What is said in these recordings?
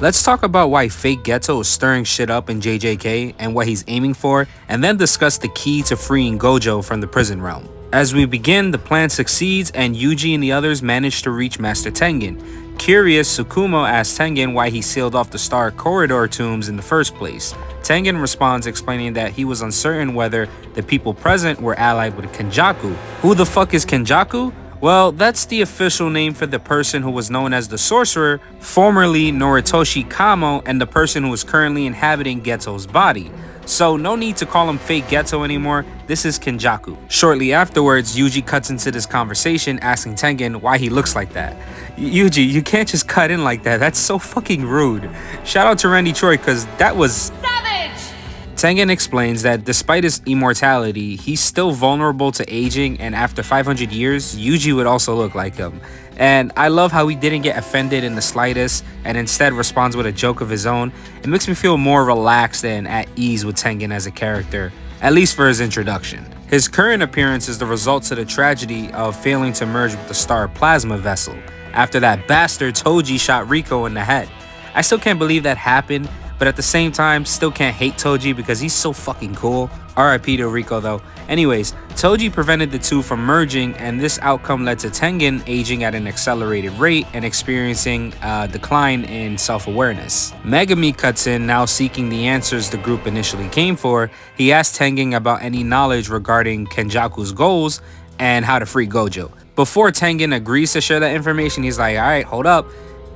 Let's talk about why fake Geto is stirring shit up in JJK and what he's aiming for, and then discuss the key to freeing Gojo from the prison realm. As we begin, the plan succeeds and Yuji and the others manage to reach Master Tengen. Curious, Tsukumo asks Tengen why he sealed off the Star Corridor tombs in the first place. Tengen responds explaining that he was uncertain whether the people present were allied with Kenjaku. Who the fuck is Kenjaku? Well, that's the official name for the person who was known as the Sorcerer, formerly Noritoshi Kamo, and the person who is currently inhabiting Geto's body. So no need to call him fake Geto anymore, this is Kenjaku. Shortly afterwards, Yuji cuts into this conversation asking Tengen why he looks like that. Yuji, you can't just cut in like that, that's so fucking rude. Shout out to Randy Troy cause that was savage! Tengen explains that despite his immortality, he's still vulnerable to aging, and after 500 years, Yuji would also look like him. And I love how he didn't get offended in the slightest and instead responds with a joke of his own. It makes me feel more relaxed and at ease with Tengen as a character, at least for his introduction. His current appearance is the result of the tragedy of failing to merge with the Star Plasma vessel, after that bastard Toji shot Riko in the head. I still can't believe that happened, but at the same time, still can't hate Toji because he's so fucking cool. RIP to Riko though. Anyways, Toji prevented the two from merging, and this outcome led to Tengen aging at an accelerated rate and experiencing a decline in self-awareness. Megami cuts in, now seeking the answers the group initially came for. He asks Tengen about any knowledge regarding Kenjaku's goals and how to free Gojo. Before Tengen agrees to share that information, he's like, alright, hold up.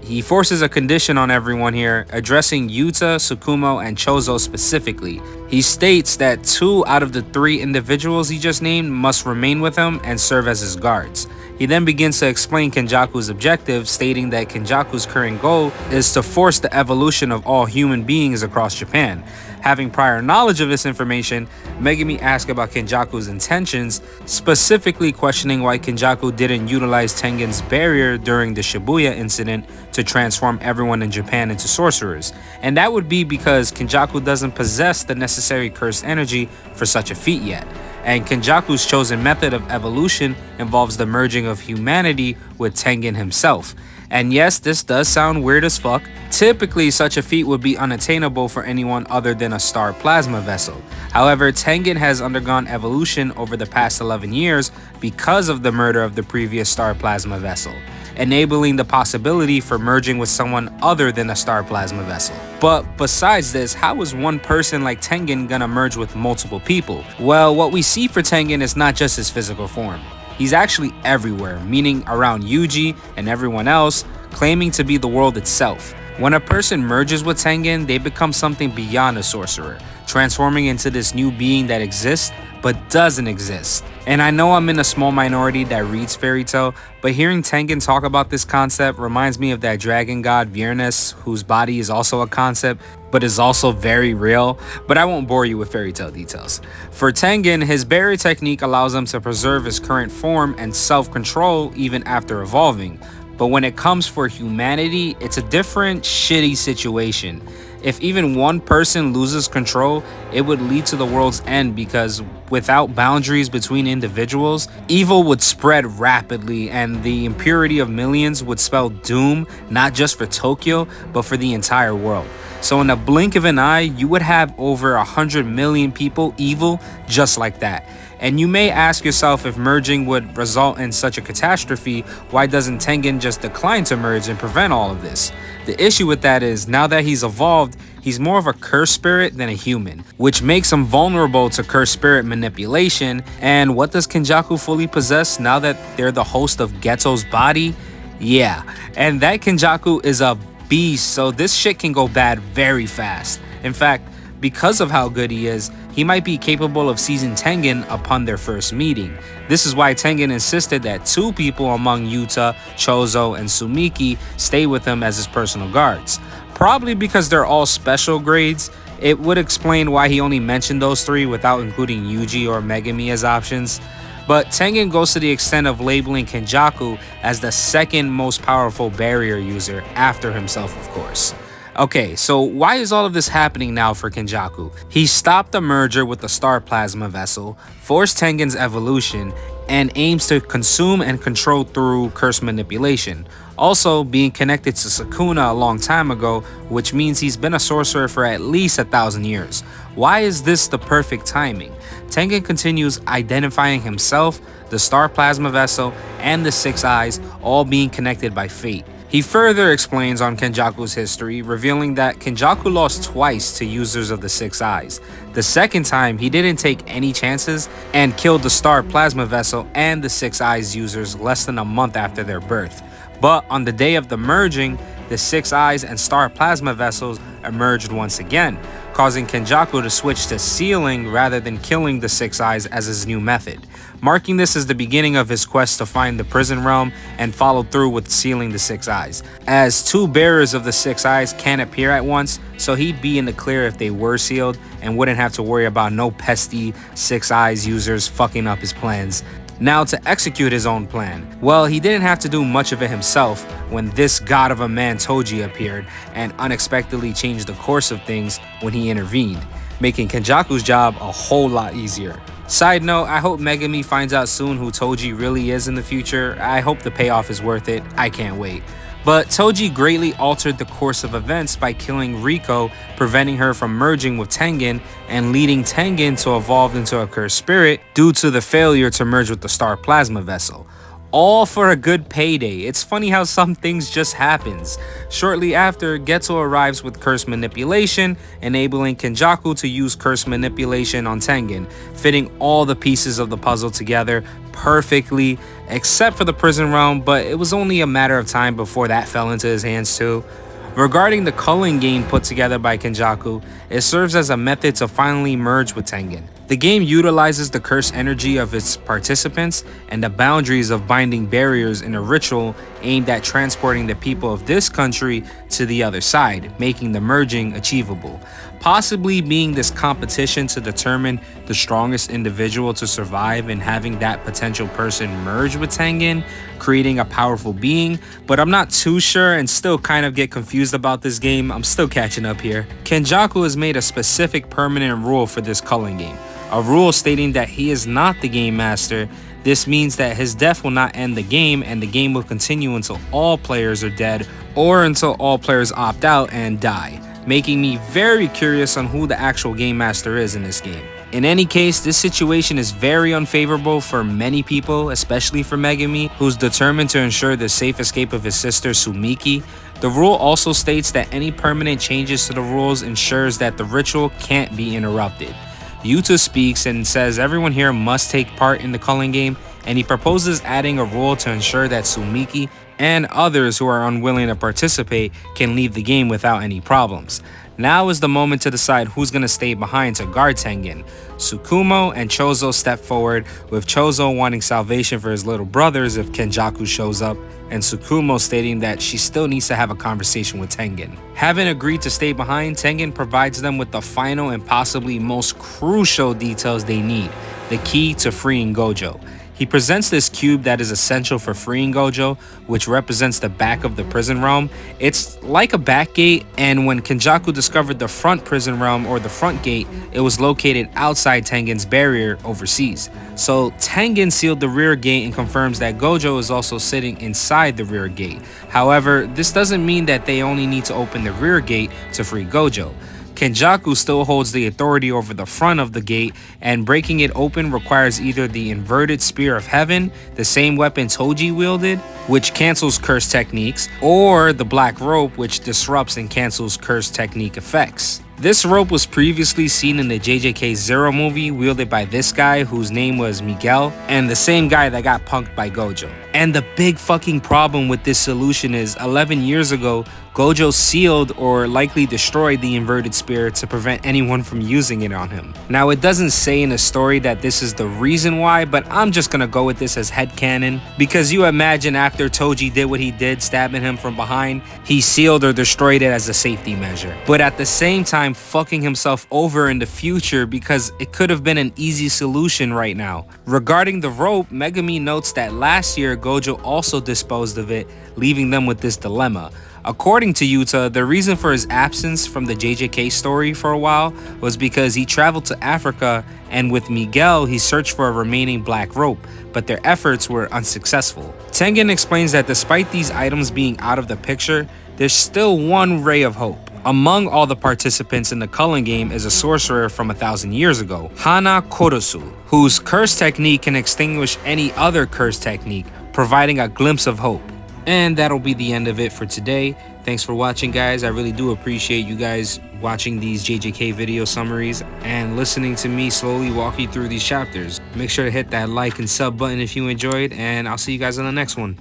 He forces a condition on everyone here, addressing Yuta, Tsukumo, and Chozo specifically. He states that 2 out of the 3 individuals he just named must remain with him and serve as his guards. He then begins to explain Kenjaku's objective, stating that Kenjaku's current goal is to force the evolution of all human beings across Japan. Having prior knowledge of this information, Megami asks about Kenjaku's intentions, specifically questioning why Kenjaku didn't utilize Tengen's barrier during the Shibuya incident to transform everyone in Japan into sorcerers. And that would be because Kenjaku doesn't possess the necessary cursed energy for such a feat yet. And Kenjaku's chosen method of evolution involves the merging of humanity with Tengen himself. And yes, this does sound weird as fuck. Typically, such a feat would be unattainable for anyone other than a Star Plasma vessel. However, Tengen has undergone evolution over the past 11 years because of the murder of the previous Star Plasma vessel, enabling the possibility for merging with someone other than a Star Plasma vessel. But besides this, how is one person like Tengen gonna merge with multiple people? Well, what we see for Tengen is not just his physical form. He's actually everywhere, meaning around Yuji and everyone else, claiming to be the world itself. When a person merges with Tengen, they become something beyond a sorcerer, transforming into this new being that exists but doesn't exist. And I know I'm in a small minority that reads fairy tale, but hearing Tengen talk about this concept reminds me of that dragon god Viernus, whose body is also a concept but is also very real. But I won't bore you with fairy tale details. For Tengen, his barrier technique allows him to preserve his current form and self-control even after evolving. But when it comes for humanity, it's a different shitty situation. If even one person loses control, it would lead to the world's end, because without boundaries between individuals, evil would spread rapidly and the impurity of millions would spell doom, not just for Tokyo, but for the entire world. So in a blink of an eye, you would have over 100 million people evil just like that. And you may ask yourself, if merging would result in such a catastrophe, why doesn't Tengen just decline to merge and prevent all of this? The issue with that is, now that he's evolved, he's more of a cursed spirit than a human, which makes him vulnerable to cursed spirit manipulation. And what does Kenjaku fully possess now that they're the host of Geto's body? Yeah, and that Kenjaku is a beast, so this shit can go bad very fast. In fact, because of how good he is, he might be capable of seizing Tengen upon their first meeting. This is why Tengen insisted that 2 people among Yuta, Chozo, and Sumiki stay with him as his personal guards. Probably because they're all special grades. It would explain why he only mentioned those 3 without including Yuji or Megami as options. But Tengen goes to the extent of labeling Kenjaku as the second most powerful barrier user, after himself of course. Okay, so why is all of this happening now for Kenjaku? He stopped the merger with the Star Plasma vessel, forced Tengen's evolution, and aims to consume and control through curse manipulation. Also, being connected to Sukuna a long time ago, which means he's been a sorcerer for at least 1,000 years. Why is this the perfect timing? Tengen continues identifying himself, the Star Plasma Vessel, and the Six Eyes all being connected by fate. He further explains on Kenjaku's history, revealing that Kenjaku lost twice to users of the Six Eyes. The second time, he didn't take any chances and killed the Star Plasma Vessel and the Six Eyes users less than a month after their birth. But on the day of the merging, the Six Eyes and Star Plasma Vessels emerged once again, causing Kenjaku to switch to sealing rather than killing the Six Eyes as his new method, marking this as the beginning of his quest to find the prison realm and follow through with sealing the Six Eyes, as two bearers of the Six Eyes can't appear at once, so he'd be in the clear if they were sealed and wouldn't have to worry about no pesky Six Eyes users fucking up his plans. Now, to execute his own plan, well, he didn't have to do much of it himself when this god of a man Toji appeared and unexpectedly changed the course of things when he intervened, making Kenjaku's job a whole lot easier. Side note, I hope Megami finds out soon who Toji really is in the future. I hope the payoff is worth it. I can't wait. But Toji greatly altered the course of events by killing Riko, preventing her from merging with Tengen, and leading Tengen to evolve into a cursed spirit due to the failure to merge with the Star Plasma Vessel. All for a good payday. It's funny how some things just happens. Shortly after, Geto arrives with curse manipulation, enabling Kenjaku to use curse manipulation on Tengen, fitting all the pieces of the puzzle together perfectly, except for the prison realm, but it was only a matter of time before that fell into his hands too. Regarding the culling game put together by Kenjaku, it serves as a method to finally merge with Tengen. The game utilizes the curse energy of its participants and the boundaries of binding barriers in a ritual aimed at transporting the people of this country to the other side, making the merging achievable. Possibly being this competition to determine the strongest individual to survive and having that potential person merge with Tengen, creating a powerful being, but I'm not too sure and still kind of get confused about this game. I'm still catching up here. Kenjaku has made a specific permanent rule for this culling game. A rule stating that he is not the game master. This means that his death will not end the game and the game will continue until all players are dead or until all players opt out and die, making me very curious on who the actual game master is in this game. In any case, this situation is very unfavorable for many people, especially for Megami, who's determined to ensure the safe escape of his sister Sumiki. The rule also states that any permanent changes to the rules ensures that the ritual can't be interrupted. Yuta speaks and says everyone here must take part in the culling game, and he proposes adding a rule to ensure that Sumiki and others who are unwilling to participate can leave the game without any problems. Now is the moment to decide who's going to stay behind to guard Tengen. Tsukumo and Chozo step forward, with Chozo wanting salvation for his little brothers if Kenjaku shows up, and Tsukumo stating that she still needs to have a conversation with Tengen. Having agreed to stay behind, Tengen provides them with the final and possibly most crucial details they need, the key to freeing Gojo. He presents this cube that is essential for freeing Gojo, which represents the back of the prison realm. It's like a back gate, and when Kenjaku discovered the front prison realm or the front gate, it was located outside Tengen's barrier overseas. So Tengen sealed the rear gate and confirms that Gojo is also sitting inside the rear gate. However, this doesn't mean that they only need to open the rear gate to free Gojo. Kenjaku still holds the authority over the front of the gate, and breaking it open requires either the inverted spear of heaven, the same weapon Toji wielded, which cancels curse techniques, or the black rope, which disrupts and cancels curse technique effects. This rope was previously seen in the JJK Zero movie, wielded by this guy whose name was Miguel, and the same guy that got punked by Gojo. And the big fucking problem with this solution is 11 years ago, Gojo sealed or likely destroyed the inverted spear to prevent anyone from using it on him. Now, it doesn't say in the story that this is the reason why, but I'm just gonna go with this as headcanon, because you imagine after Toji did what he did, stabbing him from behind, he sealed or destroyed it as a safety measure. But at the same time, fucking himself over in the future because it could have been an easy solution right now. Regarding the rope, Megami notes that last year Gojo also disposed of it, leaving them with this dilemma. According to Yuta, the reason for his absence from the JJK story for a while was because he traveled to Africa, and with Miguel he searched for a remaining black rope, but their efforts were unsuccessful. Tengen explains that despite these items being out of the picture, there's still one ray of hope. Among all the participants in the culling game is a sorcerer from 1,000 years ago, Hana Korosu, whose curse technique can extinguish any other curse technique, providing a glimpse of hope. And that'll be the end of it for today. Thanks for watching, guys. I really do appreciate you guys watching these JJK video summaries and listening to me slowly walk you through these chapters. Make sure to hit that like and sub button if you enjoyed, and I'll see you guys on the next one.